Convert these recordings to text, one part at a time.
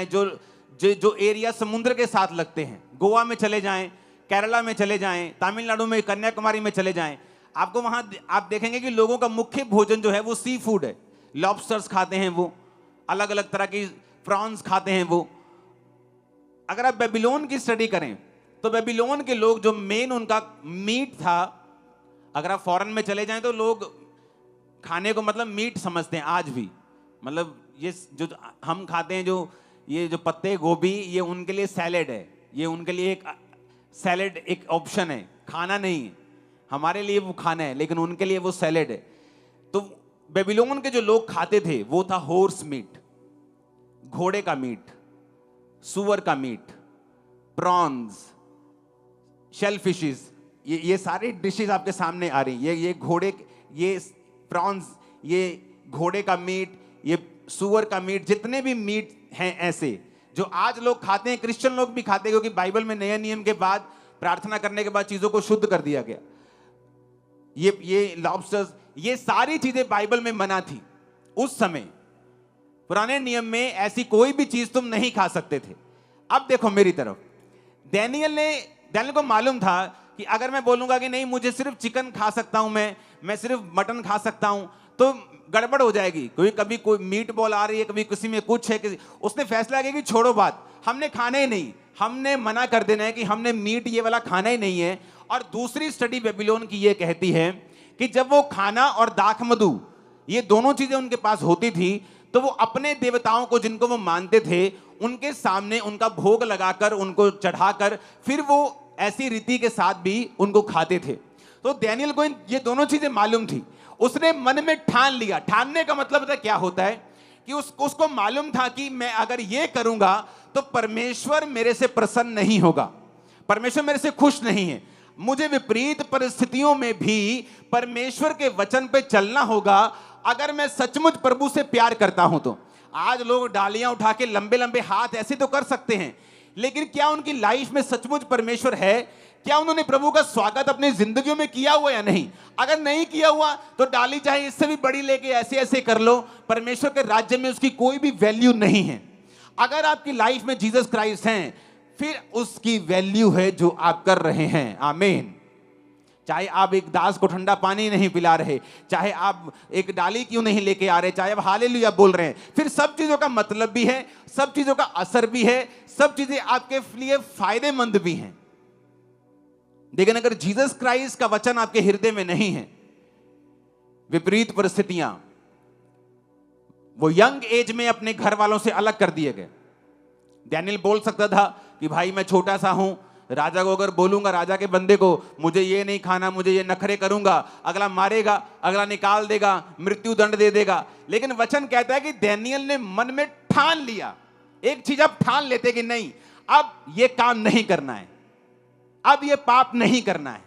जाएं, जो जो जो एरिया समुद्र के साथ लगते हैं, गोवा में चले जाएं, केरला में चले जाएं, तमिलनाडु में, कन्याकुमारी में चले जाएं, आपको वहां आप देखेंगे कि लोगों का मुख्य भोजन जो है वो सी फूड है। लॉबस्टर्स खाते हैं वो, अलग अलग तरह की प्रॉन्स खाते हैं वो। अगर आप बेबीलोन की स्टडी करें तो बेबीलोन के लोग जो मेन उनका मीट था, अगर आप फॉरेन में चले जाएं तो लोग खाने को मतलब मीट समझते हैं आज भी। मतलब ये जो हम खाते हैं, जो ये जो पत्ते गोभी, ये उनके लिए सैलेड है, ये उनके लिए एक सैलेड एक ऑप्शन है, खाना नहीं है। हमारे लिए वो खाना है, लेकिन उनके लिए वो सैलेड है। तो बेबीलोन के जो लोग खाते थे वो था हॉर्स मीट, घोड़े का मीट, सुअर का मीट, प्रॉन्स, शेल फिशेस, ये सारी डिशेस आपके सामने आ रही हैं। ये घोड़े, ये प्रॉन्स, ये घोड़े का मीट, ये सुअर का मीट, जितने भी मीट हैं ऐसे जो आज लोग खाते हैं, क्रिश्चियन लोग भी खाते हैं, क्योंकि बाइबल में नए नियम के बाद, प्रार्थना करने के बाद चीजों को शुद्ध कर दिया गया। ये लॉबस्टर्स, ये सारी चीजें बाइबल में मना थी उस समय। पुराने नियम में ऐसी कोई भी चीज तुम नहीं खा सकते थे। अब देखो मेरी तरफ, दानियल को मालूम था कि अगर मैं बोलूंगा कि नहीं मुझे सिर्फ चिकन खा सकता हूं, मैं सिर्फ मटन खा सकता हूं, तो गड़बड़ हो जाएगी। कभी कोई मीट बॉल आ रही है, कभी किसी में कुछ है, उसने फैसला किया कि छोड़ो बात, हमने खाना ही नहीं, हमने मना कर देना है कि हमने मीट ये वाला खाना ही नहीं है। और दूसरी स्टडी बेबीलोन की ये कहती है कि जब वो खाना और दाख मधु, ये दोनों चीजें उनके पास होती थी, तो वो अपने देवताओं को, जिनको वो मानते थे, उनके सामने उनका भोग लगाकर, उनको चढ़ाकर, फिर वो ऐसी रीति के साथ भी उनको खाते थे। तो दानियल को ये दोनों चीजें मालूम थी। उसने मन में ठान लिया। ठानने का मतलब पता क्या होता है कि उसको मालूम था कि मैं अगर ये करूंगा तो परमेश्वर मेरे से प्रसन्न नहीं होगा, परमेश्वर मेरे से खुश नहीं है। मुझे विपरीत परिस्थितियों में भी परमेश्वर के वचन पे चलना होगा, अगर मैं सचमुच प्रभु से प्यार करता हूं तो। आज लोग डालियां उठा के लंबे लंबे हाथ ऐसे तो कर सकते हैं, लेकिन क्या उनकी लाइफ में सचमुच परमेश्वर है? क्या उन्होंने प्रभु का स्वागत अपनी जिंदगियों में किया हुआ या नहीं? अगर नहीं किया हुआ तो डाली चाहे इससे भी बड़ी लेके ऐसे ऐसे कर लो, परमेश्वर के राज्य में उसकी कोई भी वैल्यू नहीं है। अगर आपकी लाइफ में जीसस क्राइस्ट हैं, फिर उसकी वैल्यू है जो आप कर रहे हैं। आमीन। चाहे आप एक दास को ठंडा पानी नहीं पिला रहे, चाहे आप एक डाली क्यों नहीं लेके आ रहे, चाहे आप हालेलुया बोल रहे हैं, फिर सब चीजों का मतलब भी है, सब चीजों का असर भी है, सब चीजें आपके लिए फायदेमंद भी हैं। लेकिन अगर जीसस क्राइस्ट का वचन आपके हृदय में नहीं है, विपरीत परिस्थितियां, वो यंग एज में अपने घर वालों से अलग कर दिए गए। दानियल बोल सकता था कि भाई मैं छोटा सा हूं, राजा को अगर बोलूंगा, राजा के बंदे को, मुझे ये नहीं खाना, मुझे ये नखरे करूंगा, अगला मारेगा, अगला निकाल देगा, मृत्यु दंड दे देगा। लेकिन वचन कहता है कि दानियल ने मन में ठान लिया। एक चीज अब ठान लेते कि नहीं, अब ये काम नहीं करना है, अब ये पाप नहीं करना है,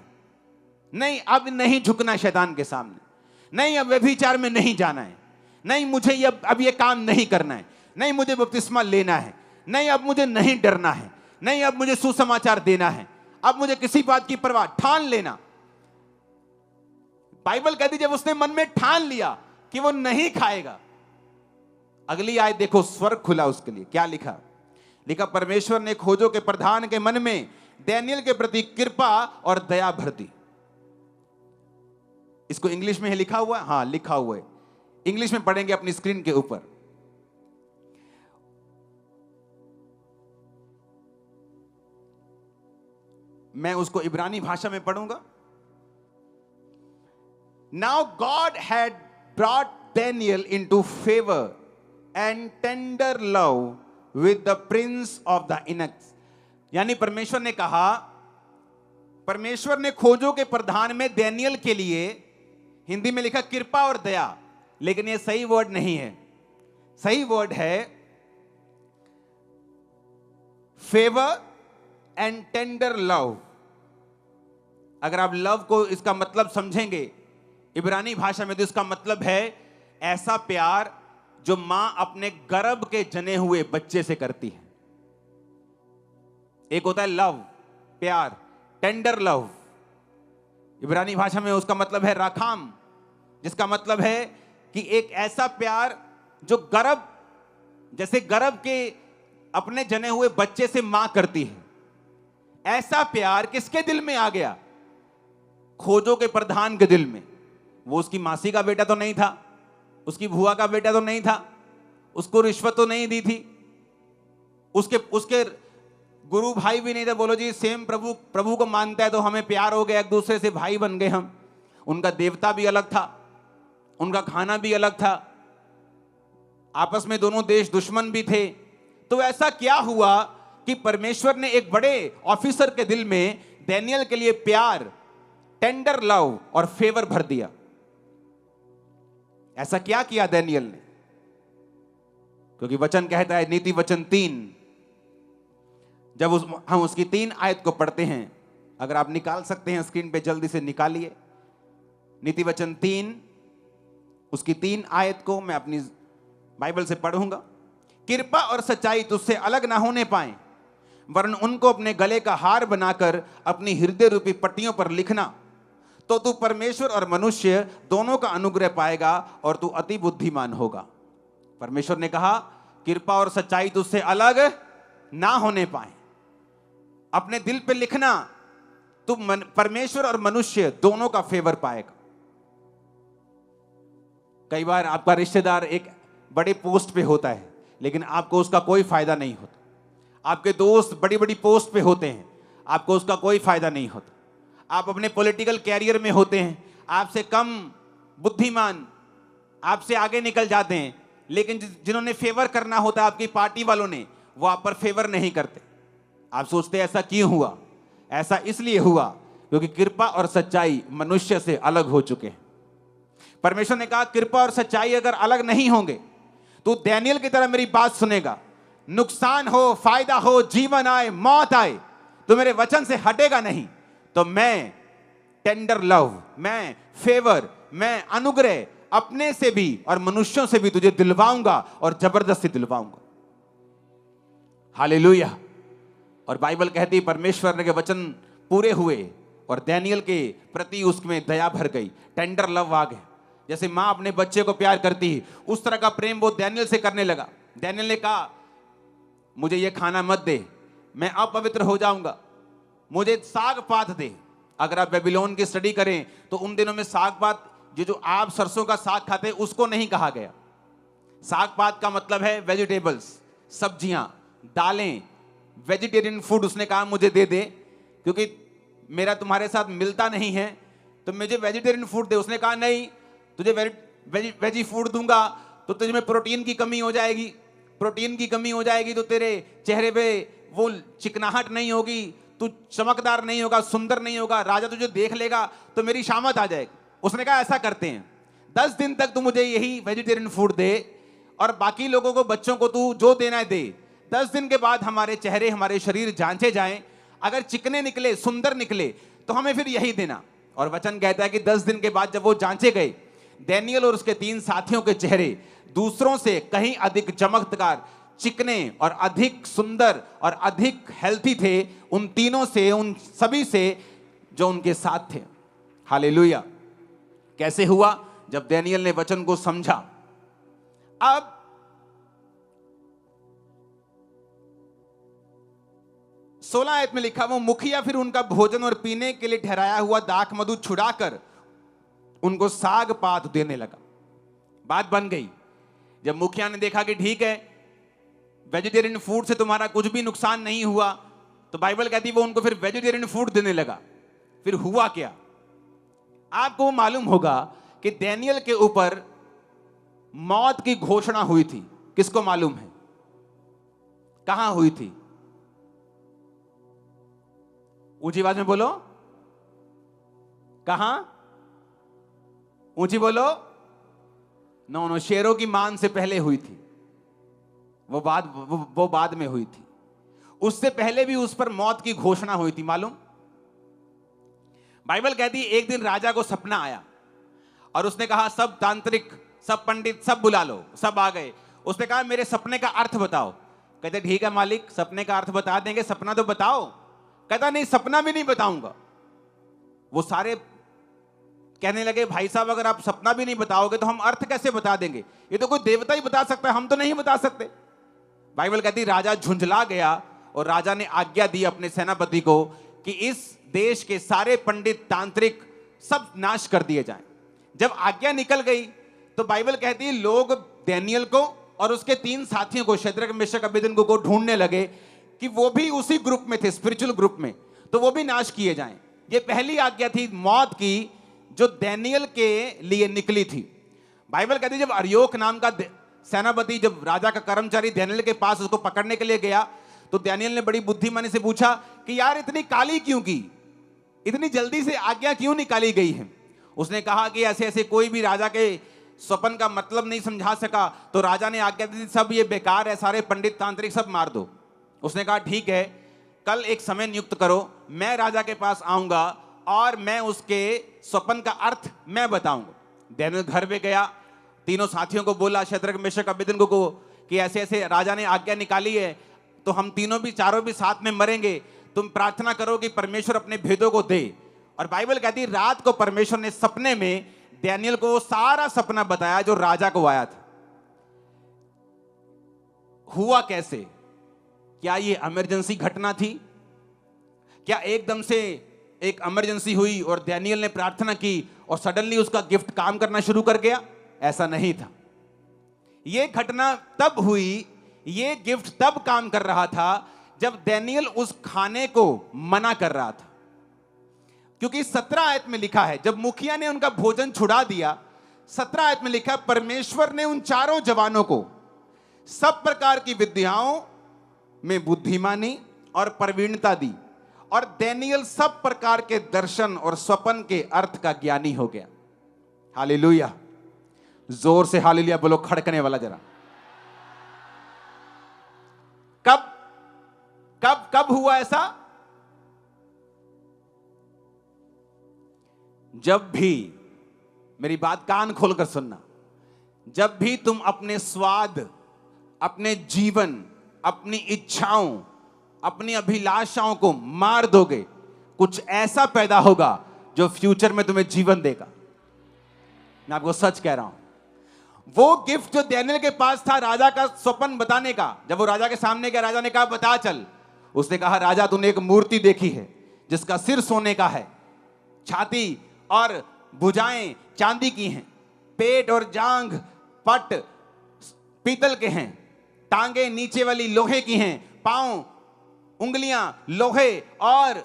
नहीं अब नहीं झुकना शैतान के सामने, नहीं अब व्यभिचार में नहीं जाना है, नहीं मुझे अब ये काम नहीं करना है, नहीं मुझे बपतिस्मा लेना है, नहीं अब मुझे नहीं डरना है, नहीं अब मुझे सुसमाचार देना है, अब मुझे किसी बात की परवाह। ठान लेना। बाइबल कहती है जब उसने मन में ठान लिया कि वो नहीं खाएगा, अगली आयत देखो, स्वर्ग खुला उसके लिए। क्या लिखा? लिखा परमेश्वर ने खोजों के प्रधान के मन में दानियल के प्रति कृपा और दया भर दी। इसको इंग्लिश में है लिखा हुआ? हां लिखा हुआ है, इंग्लिश में पढ़ेंगे अपनी स्क्रीन के ऊपर। मैं उसको इब्रानी भाषा में पढ़ूंगा। Now God had brought Daniel into favor and tender love with the prince of the eunuchs। यानी परमेश्वर ने कहा, परमेश्वर ने खोजों के प्रधान में दानियल के लिए, हिंदी में लिखा कृपा और दया, लेकिन यह सही वर्ड नहीं है। सही वर्ड है फेवर एंड टेंडर लव। अगर आप लव को इसका मतलब समझेंगे इब्रानी भाषा में, तो इसका मतलब है ऐसा प्यार जो मां अपने गर्भ के जने हुए बच्चे से करती है। एक होता है लव, प्यार, टेंडर लव। इब्रानी भाषा में उसका मतलब है राखाम, जिसका मतलब है कि एक ऐसा प्यार जो गर्भ, जैसे गर्भ के अपने जने हुए बच्चे से मां करती है। ऐसा प्यार किसके दिल में आ गया? खोजों के प्रधान के दिल में। वो उसकी मासी का बेटा तो नहीं था, उसकी भुआ का बेटा तो नहीं था, उसको रिश्वत तो नहीं दी थी, उसके गुरु भाई भी नहीं थे। बोलो जी, सेम प्रभु को मानता है तो हमें प्यार हो गया, एक दूसरे से भाई बन गए हम। उनका देवता भी अलग था, उनका खाना भी अलग था, आपस में दोनों देश दुश्मन भी थे। तो ऐसा क्या हुआ कि परमेश्वर ने एक बड़े ऑफिसर के दिल में दानियेल के लिए प्यार, टेंडर लव और फेवर भर दिया? ऐसा क्या किया दानियेल ने? क्योंकि वचन कहता है, नीति वचन 3, जब हम उसकी 3 आयत को पढ़ते हैं, अगर आप निकाल सकते हैं स्क्रीन पे जल्दी से निकालिए। नीति वचन 3, उसकी 3 आयत को मैं अपनी बाइबल से पढ़ूंगा। कृपा और सच्चाई तुझसे अलग ना होने पाए, वरन उनको अपने गले का हार बनाकर अपनी हृदय रूपी पट्टियों पर लिखना, तो तू परमेश्वर और मनुष्य दोनों का अनुग्रह पाएगा और तू अति बुद्धिमान होगा। परमेश्वर ने कहा, कृपा और सच्चाई तुझसे अलग ना होने पाए, अपने दिल पे लिखना, तू परमेश्वर और मनुष्य दोनों का फेवर पाएगा। कई बार आपका रिश्तेदार एक बड़े पोस्ट पे होता है, लेकिन आपको उसका कोई फायदा नहीं होता। आपके दोस्त बड़ी बड़ी पोस्ट पे होते हैं, आपको उसका कोई फायदा नहीं होता। आप अपने पॉलिटिकल कैरियर में होते हैं, आपसे कम बुद्धिमान आपसे आगे निकल जाते हैं, लेकिन जिन्होंने फेवर करना होता है आपकी पार्टी वालों ने, वो आप पर फेवर नहीं करते। आप सोचते हैं ऐसा क्यों हुआ? ऐसा इसलिए हुआ क्योंकि कृपा और सच्चाई मनुष्य से अलग हो चुके हैं। परमेश्वर ने कहा, कृपा और सच्चाई अगर अलग नहीं होंगे तो दानियेल की तरह मेरी बात सुनेगा, नुकसान हो, फायदा हो, जीवन आए, मौत आए, तो मेरे वचन से हटेगा नहीं। तो मैं टेंडर लव, मैं फेवर, मैं अनुग्रह अपने से भी और मनुष्यों से भी तुझे दिलवाऊंगा और जबरदस्ती दिलवाऊंगा। हालेलुया। और बाइबल कहती है परमेश्वर के वचन पूरे हुए और दानियेल के प्रति उसमें दया भर गई, टेंडर लव आ गया। जैसे मां अपने बच्चे को प्यार करती है, उस तरह का प्रेम वो दानियेल से करने लगा। दानियेल ने कहा, मुझे ये खाना मत दे, मैं अपवित्र हो जाऊंगा, मुझे साग पात दे। अगर आप बेबीलोन की स्टडी करें तो उन दिनों में साग पात, जो आप सरसों का साग खाते हैं, उसको नहीं कहा गया। साग पात का मतलब है वेजिटेबल्स, सब्जियां, दालें, वेजिटेरियन फूड। उसने कहा मुझे दे दे, क्योंकि मेरा तुम्हारे साथ मिलता नहीं है, तो मुझे वेजिटेरियन फूड दे। उसने कहा नहीं, तुझे वेजी फूड दूंगा तो तुझे में प्रोटीन की कमी हो जाएगी, प्रोटीन की कमी हो जाएगी तो तेरे चेहरे पे वो चिकनाहट नहीं होगी, तू चमकदार नहीं होगा, सुंदर नहीं होगा, राजा तुझे देख लेगा तो मेरी शामत आ जाएगी। उसने कहा ऐसा करते हैं, 10 दिन तक तू मुझे यही वेजिटेरियन फूड दे और बाकी लोगों को, बच्चों को तू जो देना है दे। 10 दिन के बाद हमारे चेहरे, हमारे शरीर जांचे जाएं, अगर चिकने निकले, सुंदर निकले तो हमें फिर यही देना। और वचन कहता है कि 10 दिन के बाद जब वो जांचे गए, दानियेल और उसके 3 साथियों के चेहरे दूसरों से कहीं अधिक चमकदार, चिकने और अधिक सुंदर और अधिक हेल्थी थे उन तीनों से, उन सभी से जो उनके साथ थे। हालेलुया। कैसे हुआ? जब दानियेल ने वचन को समझा। अब 16 आयत में लिखा, वो मुखिया फिर उनका भोजन और पीने के लिए ठहराया हुआ दाख मधु छुड़ाकर उनको साग पात देने लगा। बात बन गई। जब मुखिया ने देखा कि ठीक है, वेजिटेरियन फूड से तुम्हारा कुछ भी नुकसान नहीं हुआ, तो बाइबल कहती है वो उनको फिर वेजिटेरियन फूड देने लगा। फिर हुआ क्या? आपको मालूम होगा कि दानियेल के ऊपर मौत की घोषणा हुई थी। किसको मालूम है? कहां हुई थी? ऊंची आवाज में बोलो, कहां? ऊंची बोलो। नो, शेरों की मान से पहले हुई थी। वो बाद में हुई थी। उससे पहले भी उस पर मौत की घोषणा हुई थी। मालूम? बाइबल कहती है एक दिन राजा को सपना आया और उसने कहा सब तांत्रिक, सब पंडित, सब बुला लो। सब आ गए। उसने कहा मेरे सपने का अर्थ बताओ। कहते ठीक है मालिक, सपने का अर्थ बता देंगे, सपना तो बताओ। कहता नहीं, सपना भी नहीं बताऊंगा। वो सारे कहने लगे भाई साहब अगर आप सपना भी नहीं बताओगे तो हम अर्थ कैसे बता देंगे? ये तो कोई देवता ही बता सकता है, हम तो नहीं बता सकते। बाइबल कहती राजा झुंझला गया और राजा ने आज्ञा दी अपने सेनापति को कि इस देश के सारे पंडित तांत्रिक सब नाश कर दिए जाएं। जब आज्ञा निकल गई तो बाइबल कहती है लोग दानियेल को और उसके 3 साथियों को शद्रक मेशक अबेदनगो को ढूंढने लगे कि वो भी उसी ग्रुप में थे, स्पिरिचुअल ग्रुप में, तो वो भी नाश किए जाएं। ये पहली आज्ञा थी मौत की जो दानियेल के लिए निकली थी। बाइबल कहती है जब अर्योक नाम का सेनापति, जब राजा का कर्मचारी दानियेल के पास उसको पकड़ने के लिए गया तो दानियेल ने बड़ी बुद्धिमानी से पूछा कि यार इतनी काली क्यों की, इतनी जल्दी से आज्ञा क्यों निकाली गई है। उसने कहा कि ऐसे ऐसे कोई भी राजा के स्वप्न का मतलब नहीं समझा सका, तो राजा ने आज्ञा दी सब ये बेकार है, सारे पंडित तांत्रिक सब मार दो। उसने कहा ठीक है, कल एक समय नियुक्त करो, मैं राजा के पास आऊंगा और मैं उसके स्वप्न का अर्थ मैं बताऊंगा। दानियेल घर पे गया, तीनों साथियों को बोला, शद्रक मेशक अबेदनगो को, कि ऐसे ऐसे राजा ने आज्ञा निकाली है, तो हम तीनों भी चारों भी साथ में मरेंगे, तुम प्रार्थना करो कि परमेश्वर अपने भेदों को दे। और बाइबल कहती है रात को परमेश्वर ने सपने में दानियेल को सारा सपना बताया जो राजा को आया था। हुआ कैसे? क्या यह इमरजेंसी घटना थी? क्या एकदम से एक इमरजेंसी हुई और दानियेल ने प्रार्थना की और सडनली उसका गिफ्ट काम करना शुरू कर गया? ऐसा नहीं था। यह घटना तब हुई, यह गिफ्ट तब काम कर रहा था जब दानियेल उस खाने को मना कर रहा था। क्योंकि 17 आयत में लिखा है, जब मुखिया ने उनका भोजन छुड़ा दिया, 17 आयत में लिखा, परमेश्वर ने उन चारों जवानों को सब प्रकार की विद्याओं में बुद्धिमानी और प्रवीणता दी और दानियेल सब प्रकार के दर्शन और स्वप्न के अर्थ का ज्ञानी हो गया। हालेलुया, जोर से हालेलुया बोलो, खड़कने वाला जरा। कब कब कब हुआ ऐसा? जब भी, मेरी बात कान खोलकर सुनना, जब भी तुम अपने स्वाद, अपने जीवन, अपनी इच्छाओं, अपनी अभिलाषाओं को मार दोगे, कुछ ऐसा पैदा होगा जो फ्यूचर में तुम्हें जीवन देगा। मैं आपको सच कह रहा हूं। वो गिफ्ट जो दानियेल के पास था राजा का स्वप्न बताने का, जब वो राजा के सामने गया, राजा ने कहा बता चल। उसने कहा राजा तूने एक मूर्ति देखी है जिसका सिर सोने का है, छाती और भुजाएं चांदी की हैं, पेट और जांघ पट पीतल के हैं, टांगे नीचे वाली लोहे की हैं, पांव उंगलियां लोहे और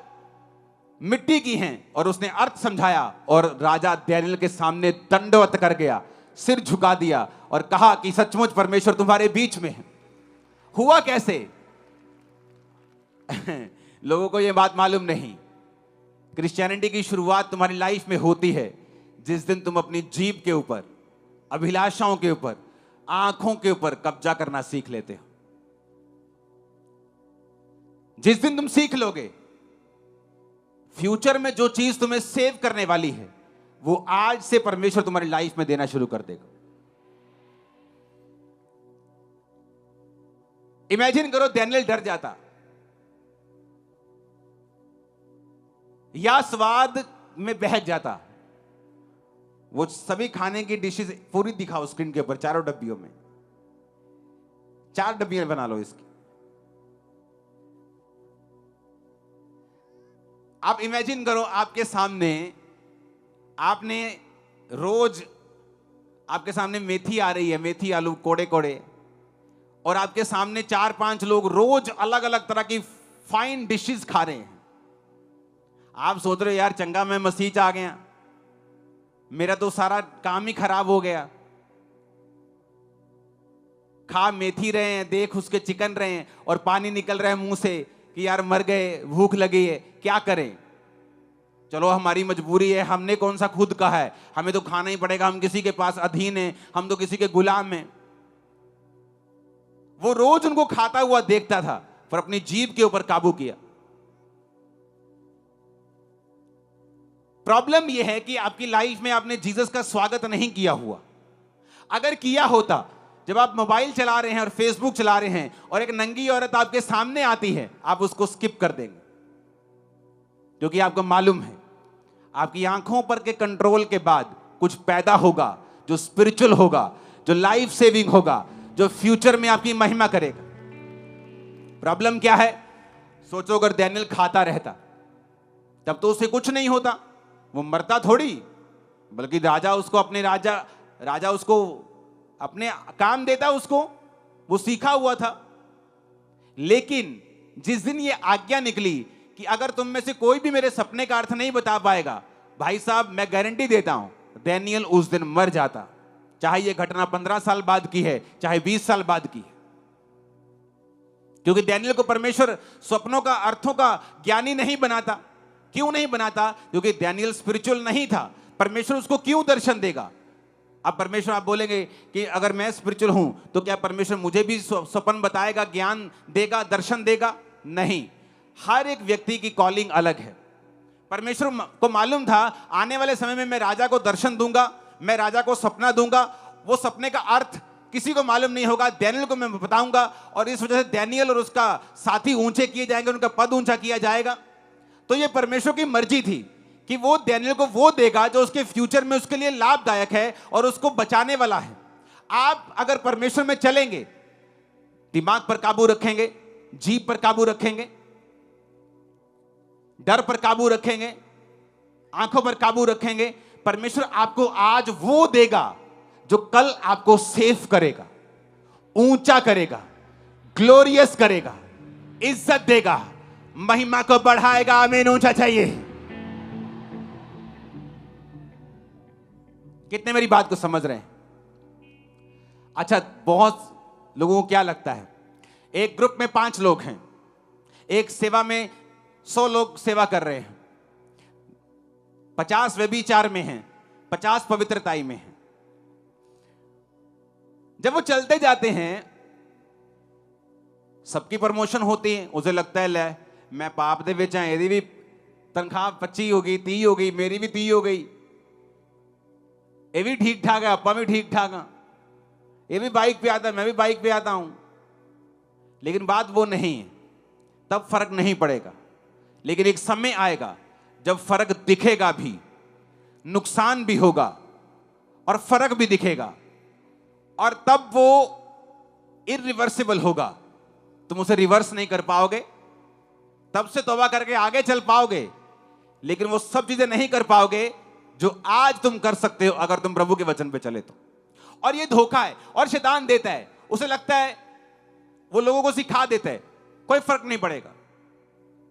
मिट्टी की हैं। और उसने अर्थ समझाया और राजा दानियेल के सामने दंडवत कर गया, सिर झुका दिया और कहा कि सचमुच परमेश्वर तुम्हारे बीच में है। हुआ कैसे? लोगों को यह बात मालूम नहीं। क्रिश्चियनिटी की शुरुआत तुम्हारी लाइफ में होती है जिस दिन तुम अपनी जीभ के ऊपर, अभिलाषाओं के ऊपर, आंखों के ऊपर कब्जा करना सीख लेते हो। जिस दिन तुम सीख लोगे, फ्यूचर में जो चीज तुम्हें सेव करने वाली है वो आज से परमेश्वर तुम्हारी लाइफ में देना शुरू कर देगा। इमेजिन करो दानियेल डर जाता या स्वाद में बहक जाता। वो सभी खाने की डिशेस पूरी दिखाओ स्क्रीन के ऊपर, चारों डब्बियों में, 4 डब्बियां बना लो इसकी। आप इमेजिन करो आपके सामने, आपने रोज आपके सामने मेथी आ रही है, मेथी आलू कोड़े कोड़े, और आपके सामने 4-5 लोग रोज अलग अलग तरह की फाइन डिशेस खा रहे हैं। आप सोच रहे हो यार चंगा मैं मसीह आ गया, मेरा तो सारा काम ही खराब हो गया। खा मेथी रहे हैं, देख उसके चिकन रहे हैं और पानी निकल रहा है मुंह से कि यार मर गए, भूख लगी है, क्या करें? चलो हमारी मजबूरी है, हमने कौन सा खुद कहा है, हमें तो खाना ही पड़ेगा, हम किसी के पास अधीन हैं, हम तो किसी के गुलाम हैं। वो रोज उनको खाता हुआ देखता था पर अपनी जीभ के ऊपर काबू किया। प्रॉब्लम यह है कि आपकी लाइफ में आपने जीसस का स्वागत नहीं किया हुआ। अगर किया होता, जब आप मोबाइल चला रहे हैं और फेसबुक चला रहे हैं और एक नंगी औरत आपके सामने आती है, आप उसको स्किप कर देंगे, क्योंकि आपको मालूम है आपकी आंखों पर के कंट्रोल के बाद कुछ पैदा होगा जो स्पिरिचुअल होगा, जो लाइफ सेविंग होगा, जो फ्यूचर में आपकी महिमा करेगा। प्रॉब्लम क्या है? सोचो अगर डैनियल खाता रहता तब तो उसे कुछ नहीं होता, वो मरता थोड़ी, बल्कि राजा उसको अपने काम देता, उसको वो सीखा हुआ था। लेकिन जिस दिन ये आज्ञा निकली कि अगर तुम में से कोई भी मेरे सपने का अर्थ नहीं बता पाएगा, भाई साहब मैं गारंटी देता हूं डैनियल उस दिन मर जाता, चाहे ये घटना 15 साल बाद की है, चाहे 20 साल बाद की है। क्योंकि डैनियल को परमेश्वर स्वप्नों का, अर्थों का ज्ञानी नहीं बनाता। क्यों नहीं बनाता? क्योंकि डैनियल स्पिरिचुअल नहीं था। परमेश्वर उसको क्यों दर्शन देगा? अब परमेश्वर, आप बोलेंगे कि अगर मैं स्पिरिचुअल हूं तो क्या परमेश्वर मुझे भी स्वप्न बताएगा, ज्ञान देगा, दर्शन देगा? नहीं। हर एक व्यक्ति की कॉलिंग अलग है। परमेश्वर को मालूम था आने वाले समय में मैं राजा को दर्शन दूंगा, मैं राजा को सपना दूंगा, वो सपने का अर्थ किसी को मालूम नहीं होगा, डैनियल को मैं बताऊंगा, और इस वजह से डैनियल और उसका साथी ऊंचे किए जाएंगे, उनका पद ऊंचा किया जाएगा। तो ये परमेश्वर की मर्जी थी कि वो डैनियल को वो देगा जो उसके फ्यूचर में उसके लिए लाभदायक है और उसको बचाने वाला है। आप अगर परमेश्वर में चलेंगे, दिमाग पर काबू रखेंगे, जीभ पर काबू रखेंगे, डर पर काबू रखेंगे, आंखों पर काबू रखेंगे, परमेश्वर आपको आज वो देगा जो कल आपको सेफ करेगा, ऊंचा करेगा, ग्लोरियस करेगा, इज्जत देगा, महिमा को बढ़ाएगा। आमीन। ऊंचा चाहिए। कितने मेरी बात को समझ रहे हैं? अच्छा, बहुत लोगों को क्या लगता है, एक ग्रुप में 5 लोग हैं, एक सेवा में 100 लोग सेवा कर रहे हैं, 50 व्यभिचार में हैं, 50 पवित्रताई में हैं। जब वो चलते जाते हैं, सबकी प्रमोशन होती है, उसे लगता है ले मैं पाप दे विच हां, एदी भी तनख्वाह 25 हो गई, 30 हो गई, मेरी भी 30 हो गई, ये भी ठीक ठाक है, अपा भी ठीक ठाक है, ये भी बाइक पे आता है, मैं भी बाइक पे आता हूं। लेकिन बात वो नहीं है, तब फर्क नहीं पड़ेगा। लेकिन एक समय आएगा जब फर्क दिखेगा भी, नुकसान भी होगा और फर्क भी दिखेगा, और तब वो इरिवर्सिबल होगा। तुम उसे रिवर्स नहीं कर पाओगे, तब से तौबा करके आगे चल पाओगे, लेकिन वो सब चीजें नहीं कर पाओगे जो आज तुम कर सकते हो अगर तुम प्रभु के वचन पे चले तो। और ये धोखा है, और शैतान देता है, उसे लगता है वो लोगों को सिखा देता है, कोई फर्क नहीं पड़ेगा।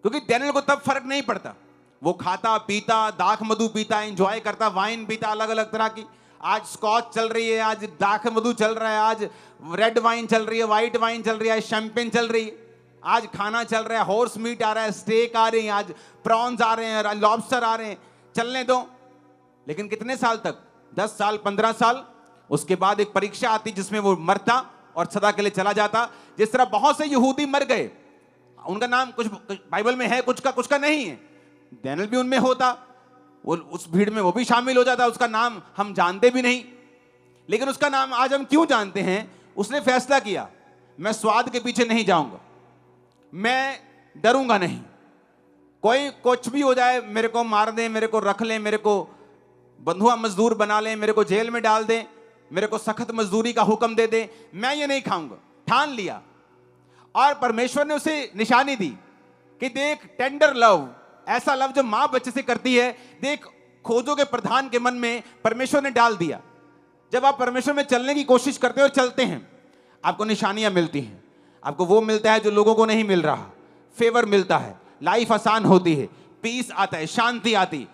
क्योंकि डैनियल को तब फर्क नहीं पड़ता, वो खाता पीता, दाख मधु पीता, एंजॉय करता, वाइन पीता अलग अलग तरह की। आज स्कॉच चल रही है, आज दाख मधु चल रहा है, आज रेड वाइन चल रही है, व्हाइट वाइन चल रही है, आज शैंपेन चल रही है, आज खाना चल रहा है, हॉर्स मीट आ रहा है, स्टेक आ रहे हैं, आज प्रॉन्स आ रहे हैं, लॉबस्टर आ रहे हैं, चलने दो। लेकिन कितने साल तक? 10 साल, 15 साल। उसके बाद एक परीक्षा आती जिसमें वो मरता और सदा के लिए चला जाता। जिस तरह बहुत से यहूदी मर गए, उनका नाम कुछ बाइबल में है, कुछ का नहीं है, डैनियल भी उनमें होता, वो उस भीड़ में वो भी शामिल हो जाता, उसका नाम हम जानते भी नहीं। लेकिन उसका नाम आज हम क्यों जानते हैं? उसने फैसला किया, मैं स्वाद के पीछे नहीं जाऊंगा, मैं डरूंगा नहीं, कोई कुछ भी हो जाए, मेरे को मार दें, मेरे को रख लें, मेरे को बंधुआ मजदूर बना लें, मेरे को जेल में डाल दें, मेरे को सख्त मजदूरी का हुक्म दे दें, मैं ये नहीं खाऊंगा। ठान लिया, और परमेश्वर ने उसे निशानी दी कि देख, टेंडर लव, ऐसा लव जो मां बच्चे से करती है, देख खोजों के प्रधान के मन में परमेश्वर ने डाल दिया। जब आप परमेश्वर में चलने की कोशिश करते हो और चलते हैं, आपको निशानियां मिलती हैं, आपको वो मिलता है जो लोगों को नहीं मिल रहा, फेवर मिलता है, लाइफ आसान होती है, पीस आता है, शांति आती,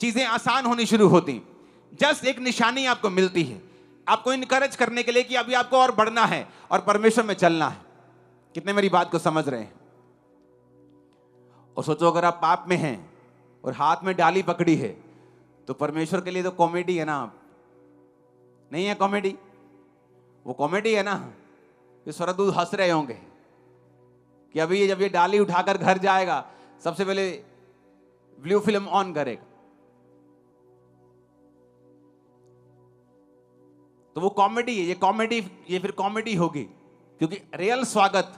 चीजें आसान होनी शुरू होती। जस्ट एक निशानी आपको मिलती है, आपको इनकरेज करने के लिए कि अभी आपको और बढ़ना है और परमेश्वर में चलना है। कितने मेरी बात को समझ रहे हैं? और सोचो अगर आप पाप में हैं और हाथ में डाली पकड़ी है, तो परमेश्वर के लिए तो कॉमेडी है ना। आप नहीं है कॉमेडी, वो कॉमेडी है ना कि स्वर्गदूत हंस रहे होंगे कि अभी जब ये डाली उठाकर घर जाएगा, सबसे पहले ब्लू फिल्म ऑन करेगा। तो वो कॉमेडी है, ये फिर कॉमेडी होगी, क्योंकि रियल स्वागत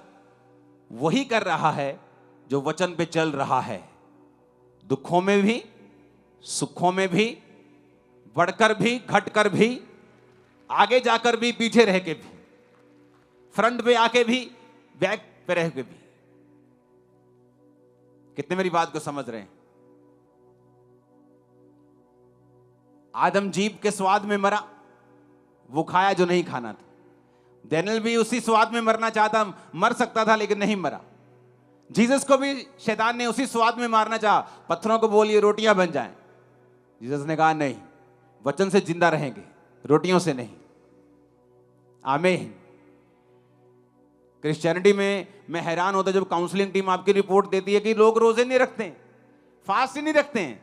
वही कर रहा है जो वचन पे चल रहा है, दुखों में भी, सुखों में भी, बढ़कर भी, घटकर भी, आगे जाकर भी, पीछे रह के भी, फ्रंट पे आके भी, बैक पे रह के भी। कितने मेरी बात को समझ रहे हैं? आदम जीभ के स्वाद में मरा, वो खाया जो नहीं खाना था। डैनियल भी उसी स्वाद में मरना चाहता, मर सकता था लेकिन नहीं मरा। जीसस को भी शैतान ने उसी स्वाद में मारना चाहा, पत्थरों को बोलिए रोटियां बन जाएं। जीसस ने कहा नहीं, वचन से जिंदा रहेंगे, रोटियों से नहीं। आमीन। क्रिश्चियनिटी में मैं हैरान होता जब काउंसलिंग टीम आपकी रिपोर्ट देती है कि लोग रोजे नहीं रखते हैं, फास्ट ही नहीं रखते हैं,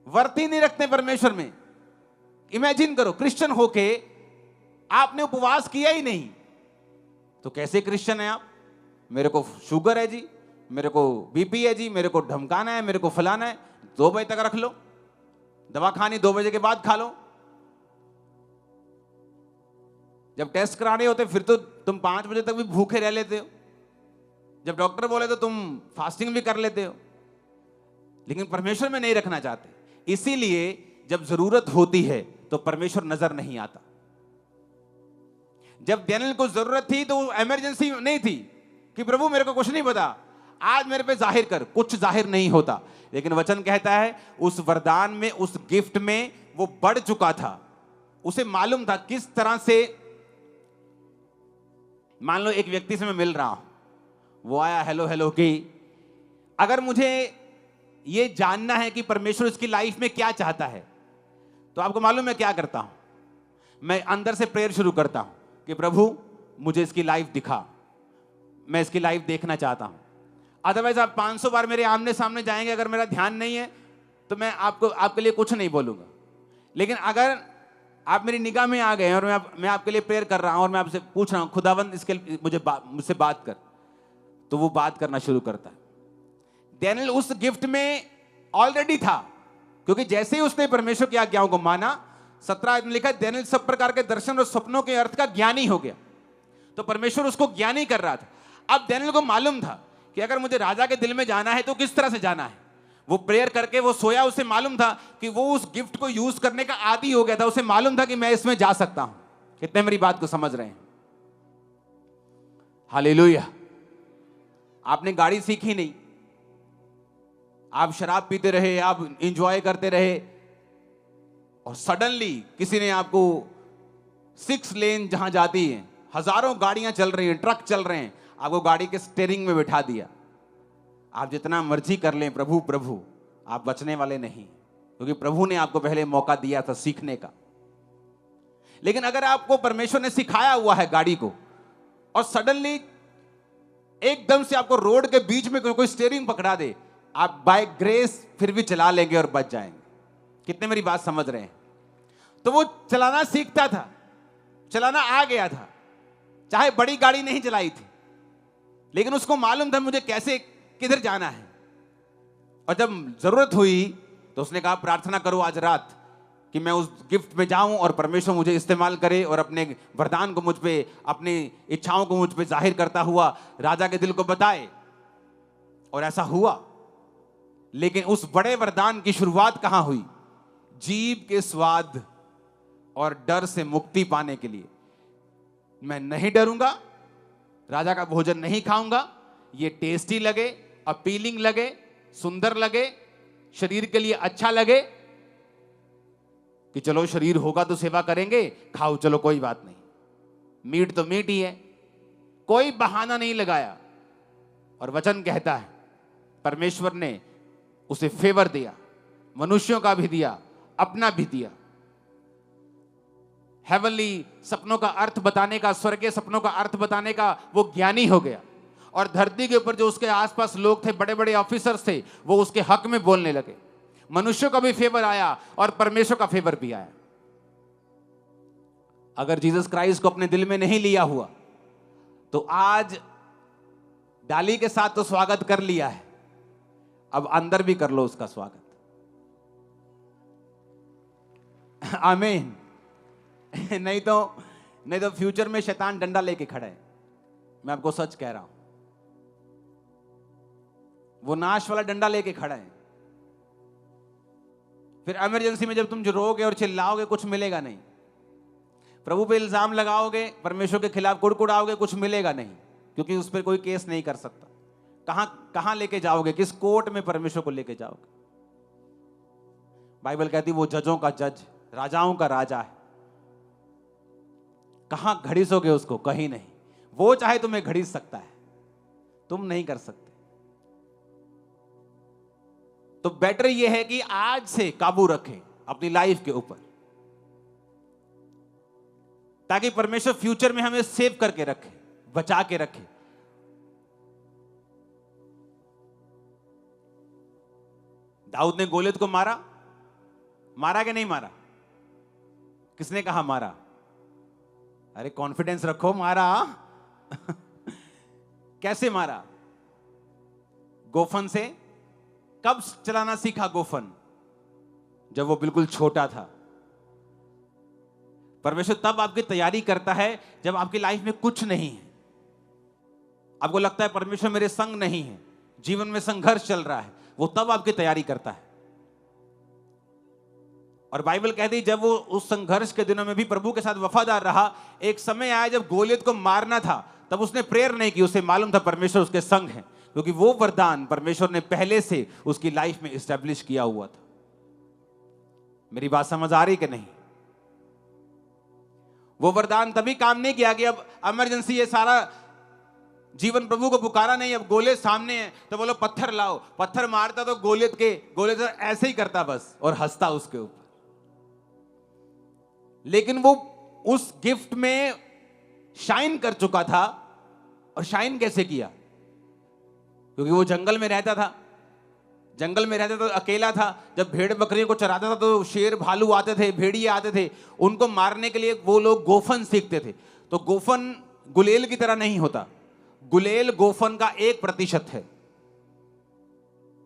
व्रत ही नहीं रखते परमेश्वर में। इमेजिन करो, क्रिश्चियन होके आपने उपवास किया ही नहीं, तो कैसे क्रिश्चियन है आप? मेरे को शुगर है जी, मेरे को बीपी है जी, मेरे को धमकाना है, मेरे को फलाना है, 2 बजे तक रख लो, दवा खानी 2 बजे के बाद खा लो। जब टेस्ट कराने होते फिर तो तुम 5 बजे तक भी भूखे रह लेते हो, जब डॉक्टर बोले तो तुम फास्टिंग भी कर लेते हो, लेकिन परमेश्वर में नहीं रखना चाहते। इसीलिए जब जरूरत होती है तो परमेश्वर नजर नहीं आता। जब डैनियल को जरूरत थी तो इमरजेंसी नहीं थी कि प्रभु मेरे को कुछ नहीं पता, आज मेरे पे जाहिर कर, कुछ जाहिर नहीं होता। लेकिन वचन कहता है उस वरदान में, उस गिफ्ट में वो बढ़ चुका था। उसे मालूम था किस तरह से। मान लो एक व्यक्ति से मैं मिल रहा हूं, वो आया हेलो हेलो की, अगर मुझे ये जानना है कि परमेश्वर इसकी लाइफ में क्या चाहता है, तो आपको मालूम मैं क्या करता हूं? मैं अंदर से प्रेयर शुरू करता हूं कि प्रभु मुझे इसकी लाइफ दिखा, मैं इसकी लाइफ देखना चाहता हूं। अदरवाइज आप 500 बार मेरे आमने सामने जाएंगे, अगर मेरा ध्यान नहीं है तो मैं आपके लिए कुछ नहीं बोलूंगा। लेकिन अगर आप मेरी निगाह में आ गए और मैं आपके लिए प्रेयर कर रहा हूं और मैं आपसे पूछ रहा हूं खुदावंद इसके मुझसे बात कर, तो वो बात करना शुरू करता है। डैनियल उस गिफ्ट में ऑलरेडी था, क्योंकि जैसे ही उसने परमेश्वर की आज्ञाओं को माना, 17 आयत में लिखा है डैनियल सब प्रकार के दर्शन और सपनों के अर्थ का ज्ञानी हो गया। तो परमेश्वर उसको ज्ञानी कर रहा था। अब डैनियल को मालूम था कि अगर मुझे राजा के दिल में जाना है तो किस तरह से जाना है। वो प्रेयर करके वो सोया, उसे मालूम था कि वो उस गिफ्ट को यूज करने का आदी हो गया था। उसे मालूम था कि मैं इसमें जा सकता हूं। कितने मेरी बात को समझ रहे हैं? हालेलुया। आपने गाड़ी सीखी नहीं, आप शराब पीते रहे, आप इंजॉय करते रहे, और सडनली किसी ने आपको 6 लेन जहां जाती है, हजारों गाड़ियां चल रही हैं, ट्रक चल रहे हैं, आपको गाड़ी के स्टीयरिंग में बिठा दिया। आप जितना मर्जी कर लें प्रभु प्रभु, आप बचने वाले नहीं, क्योंकि प्रभु ने आपको पहले मौका दिया था सीखने का। लेकिन अगर आपको परमेश्वर ने सिखाया हुआ है गाड़ी को, और सडनली एकदम से आपको रोड के बीच में कोई स्टीयरिंग पकड़ा दे, आप बाय ग्रेस फिर भी चला लेंगे और बच जाएंगे। कितने मेरी बात समझ रहे हैं? तो वो चलाना सीखता था, चलाना आ गया था, चाहे बड़ी गाड़ी नहीं चलाई थी, लेकिन उसको मालूम था मुझे कैसे किधर जाना है। और जब जरूरत हुई तो उसने कहा प्रार्थना करो आज रात कि मैं उस गिफ्ट में जाऊं और परमेश्वर मुझे इस्तेमाल करे और अपने वरदान को मुझ पे, अपनी इच्छाओं को मुझ पे जाहिर करता हुआ राजा के दिल को बताए। और ऐसा हुआ। लेकिन उस बड़े वरदान की शुरुआत कहां हुई? जीभ के स्वाद और डर से मुक्ति पाने के लिए। मैं नहीं डरूंगा, राजा का भोजन नहीं खाऊंगा, ये टेस्टी लगे, अपीलिंग लगे, सुंदर लगे, शरीर के लिए अच्छा लगे कि चलो शरीर होगा तो सेवा करेंगे, खाओ चलो कोई बात नहीं, मीट तो मीट ही है। कोई बहाना नहीं लगाया। और वचन कहता है परमेश्वर ने उसे फेवर दिया, मनुष्यों का भी दिया, अपना भी दिया। हेवनली सपनों का अर्थ बताने का, स्वर्गीय सपनों का अर्थ बताने का वो ज्ञानी हो गया। और धरती के ऊपर जो उसके आसपास लोग थे, बड़े बड़े ऑफिसर्स थे, वो उसके हक में बोलने लगे। मनुष्यों का भी फेवर आया और परमेश्वर का फेवर भी आया। अगर जीसस क्राइस्ट को अपने दिल में नहीं लिया हुआ तो आज डाली के साथ तो स्वागत कर लिया है, अब अंदर भी कर लो उसका स्वागत। आमीन। नहीं तो फ्यूचर में शैतान डंडा लेके खड़ा है। मैं आपको सच कह रहा हूं, वो नाश वाला डंडा लेके खड़ा है। फिर इमरजेंसी में जब तुम जो रोगे और चिल्लाओगे, कुछ मिलेगा नहीं। प्रभु पे इल्जाम लगाओगे, परमेश्वर के खिलाफ कुड़कुड़ाओगे, कुछ मिलेगा नहीं, क्योंकि उस पर कोई केस नहीं कर सकता। कहां कहां लेके जाओगे? किस कोर्ट में परमेश्वर को लेके जाओगे? बाइबल कहती वो जजों का जज, राजाओं का राजा है। कहां घड़ीसोगे उसको? कहीं नहीं। वो चाहे तुम्हें घड़ीस सकता है, तुम नहीं कर सकते। तो बेटर यह है कि आज से काबू रखें अपनी लाइफ के ऊपर, ताकि परमेश्वर फ्यूचर में हमें सेव करके रखे, बचा के रखे। दाऊद ने गोलियत को मारा, मारा कि नहीं मारा? किसने कहा मारा? अरे कॉन्फिडेंस रखो, मारा। कैसे मारा? गोफन से। कब चलाना सीखा गोफन? जब वो बिल्कुल छोटा था। परमेश्वर तब आपकी तैयारी करता है जब आपकी लाइफ में कुछ नहीं है, आपको लगता है परमेश्वर मेरे संग नहीं है, जीवन में संघर्ष चल रहा है, वो तब आपकी तैयारी करता है। और बाइबल कहती है जब वो उस संघर्ष के दिनों में भी प्रभु के साथ वफादार रहा, एक समय आया जब गोलियत को मारना था, तब उसने प्रेयर नहीं की। उसे मालूम था परमेश्वर उसके संग है, क्योंकि वो वरदान परमेश्वर ने पहले से उसकी लाइफ में एस्टेब्लिश किया हुआ था। मेरी बात समझ आ रही कि नहीं? वो वरदान तभी काम नहीं किया कि अब इमरजेंसी, ये सारा जीवन प्रभु को पुकारा नहीं, अब गोलियत सामने है तो बोलो पत्थर लाओ। पत्थर मारता तो गोलियत ऐसे ही करता बस और हंसता उसके ऊपर। लेकिन वो उस गिफ्ट में शाइन कर चुका था। और शाइन कैसे किया? क्योंकि वो जंगल में रहता था। जंगल में रहता तो अकेला था। जब भेड़ बकरियों को चराता था तो शेर भालू आते थे, भेड़िए आते थे, उनको मारने के लिए वो लोग गोफन सीखते थे। तो गोफन गुलेल की तरह नहीं होता। गुलेल गोफन का 1% है।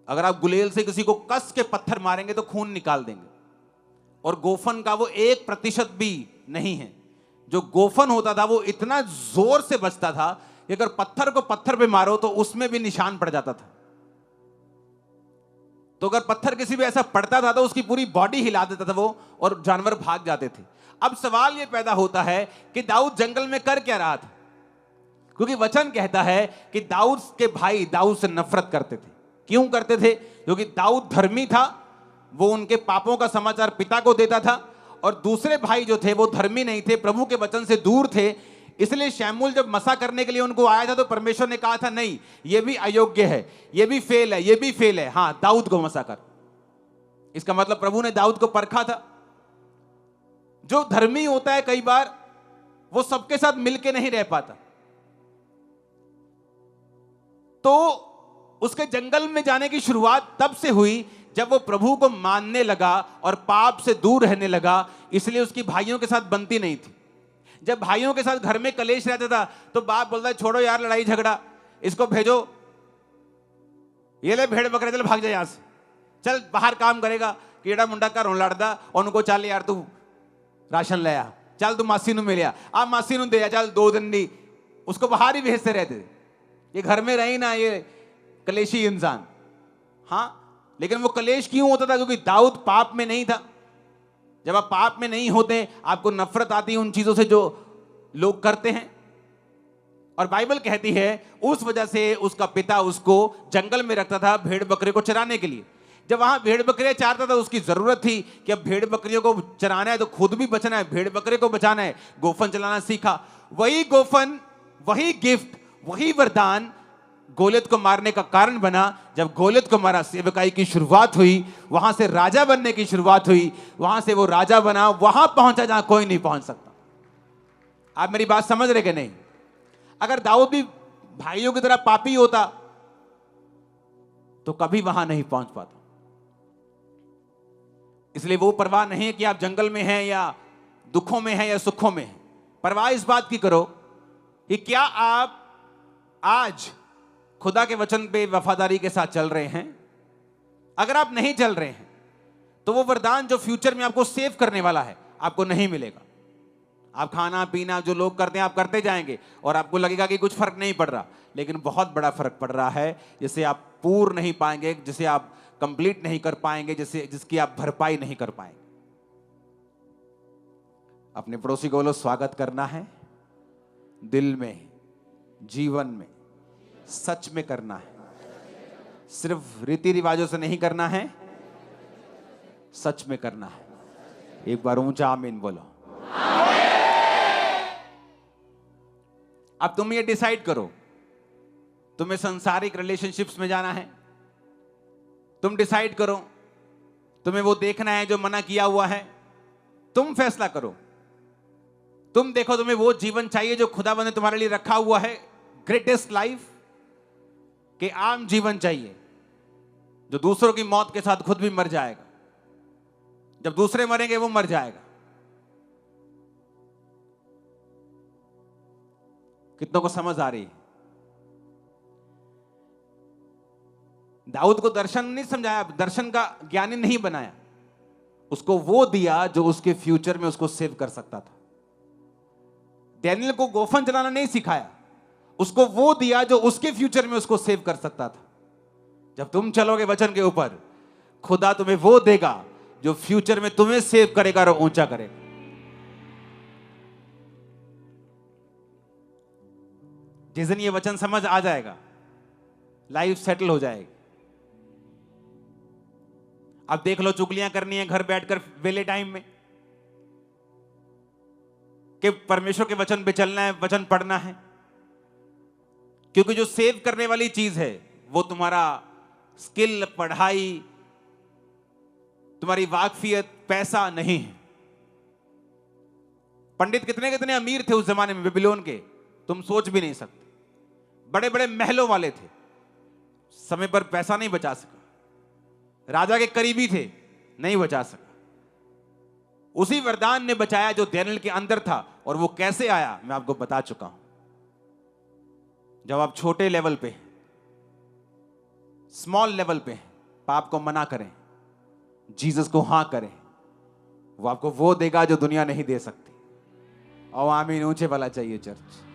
अगर आप गुलेल से किसी को कस के पत्थर मारेंगे तो खून निकाल देंगे, और गोफन का वो 1% भी नहीं है। जो गोफन होता था वो इतना जोर से बजता था कि अगर पत्थर को पत्थर पे मारो तो उसमें भी निशान पड़ जाता था। तो अगर पत्थर किसी भी ऐसा पड़ता था तो उसकी पूरी बॉडी हिला देता था वो, और जानवर भाग जाते थे। अब सवाल यह पैदा होता है कि दाऊद जंगल में कर क्या रहा था? क्योंकि वचन कहता है कि दाऊद के भाई दाऊद से नफरत करते थे। क्यों करते थे? क्योंकि दाऊद धर्मी था, वो उनके पापों का समाचार पिता को देता था, और दूसरे भाई जो थे वो धर्मी नहीं थे, प्रभु के वचन से दूर थे। इसलिए शमूएल जब मसा करने के लिए उनको आया था तो परमेश्वर ने कहा था नहीं, ये भी अयोग्य है, ये भी फेल है, ये भी फेल है, हाँ दाऊद को मसा कर। इसका मतलब प्रभु ने दाऊद को परखा था। जो धर्मी होता है कई बार वो सबके साथ मिलके नहीं रह पाता, तो उसके जंगल में जाने की शुरुआत तब से हुई जब वो प्रभु को मानने लगा और पाप से दूर रहने लगा। इसलिए उसकी भाइयों के साथ बनती नहीं थी। जब भाइयों के साथ घर में कलेश रहता था तो बाप बोलता है छोड़ो यार लड़ाई झगड़ा, इसको भेजो, ये ले भेड़ बकरे, चल भाग जा यहां से, चल बाहर काम करेगा, कीड़ा मुंडा का रोन लड़दा, और उनको चल यार तू राशन ले आ, चल तू मासी नु मिलिया, आप मासी नु दे आ, चल 2 दिन दी। उसको बाहर ही भेजते रहते थे, ये घर में रही ना ये कलेशी इंसान। हाँ, लेकिन वो कलेश क्यों होता था? क्योंकि दाऊद पाप में नहीं था। जब आप पाप में नहीं होते आपको नफरत आती है उन चीजों से जो लोग करते हैं। और बाइबल कहती है उस वजह से उसका पिता उसको जंगल में रखता था भेड़ बकरे को चराने के लिए। जब वहां भेड़ बकरियां चारता था उसकी जरूरत थी कि अब भेड़ बकरियों को चराना है तो खुद भी बचना है, भेड़ बकरे को बचाना है। गोफन चलाना सीखा। वही गोफन, वही गिफ्ट, वही वरदान गोलियत को मारने का कारण बना। जब गोलियत को मारा, सेवकाई की शुरुआत हुई, वहां से राजा बनने की शुरुआत हुई, वहां से वो राजा बना, वहां पहुंचा जहां कोई नहीं पहुंच सकता। आप मेरी बात समझ रहे कि नहीं? अगर दाऊद भी भाइयों की तरह पापी होता तो कभी वहां नहीं पहुंच पाता। इसलिए वो परवाह नहीं है कि आप जंगल में हैं या दुखों में हैं या सुखों में हैं। परवाह इस बात की करो कि क्या आप आज खुदा के वचन पे वफादारी के साथ चल रहे हैं। अगर आप नहीं चल रहे हैं तो वो वरदान जो फ्यूचर में आपको सेव करने वाला है आपको नहीं मिलेगा। आप खाना पीना जो लोग करते हैं आप करते जाएंगे और आपको लगेगा कि कुछ फर्क नहीं पड़ रहा, लेकिन बहुत बड़ा फर्क पड़ रहा है, जिसे आप पूर्ण नहीं पाएंगे, जिसे आप कंप्लीट नहीं कर पाएंगे, जिसकी आप भरपाई नहीं कर पाएंगे। अपने पड़ोसी को बोलो स्वागत करना है, दिल में, जीवन में, सच में करना है। सिर्फ रीति रिवाजों से नहीं करना है, सच में करना है। एक बार ऊंचा आमीन बोलो। अब तुम ये डिसाइड करो, तुम्हें सांसारिक रिलेशनशिप्स में जाना है। तुम डिसाइड करो, तुम्हें वो देखना है जो मना किया हुआ है। तुम फैसला करो। तुम देखो, तुम्हें वो जीवन चाहिए जो खुदावंद ने तुम्हारे लिए रखा हुआ है, ग्रेटेस्ट लाइफ, कि आम जीवन चाहिए जो दूसरों की मौत के साथ खुद भी मर जाएगा। जब दूसरे मरेंगे वो मर जाएगा। कितनों को समझ आ रही है? दाऊद को दर्शन नहीं समझाया, दर्शन का ज्ञानी नहीं बनाया, उसको वो दिया जो उसके फ्यूचर में उसको सेव कर सकता था। डैनियल को गोफन चलाना नहीं सिखाया, उसको वो दिया जो उसके फ्यूचर में उसको सेव कर सकता था। जब तुम चलोगे वचन के ऊपर, खुदा तुम्हें वो देगा जो फ्यूचर में तुम्हें सेव करेगा और ऊंचा करेगा। जिस दिन ये वचन समझ आ जाएगा, लाइफ सेटल हो जाएगी। अब देख लो, चुगलियां करनी है घर बैठकर वेले टाइम में, कि परमेश्वर के वचन पे चलना है, वचन पढ़ना है। क्योंकि जो सेव करने वाली चीज है वो तुम्हारा स्किल, पढ़ाई, तुम्हारी वाकफियत, पैसा नहीं है। पंडित कितने कितने अमीर थे उस जमाने में बेबीलोन के, तुम सोच भी नहीं सकते। बड़े बड़े महलों वाले थे, समय पर पैसा नहीं बचा सका। राजा के करीबी थे, नहीं बचा सका। उसी वरदान ने बचाया जो डैनियल के अंदर था। और वो कैसे आया मैं आपको बता चुका हूं। जब आप छोटे लेवल पे, स्मॉल लेवल पे पाप को मना करें, जीसस को हां करें, वो आपको वो देगा जो दुनिया नहीं दे सकती। और आमीन ऊंचे वाला चाहिए चर्च।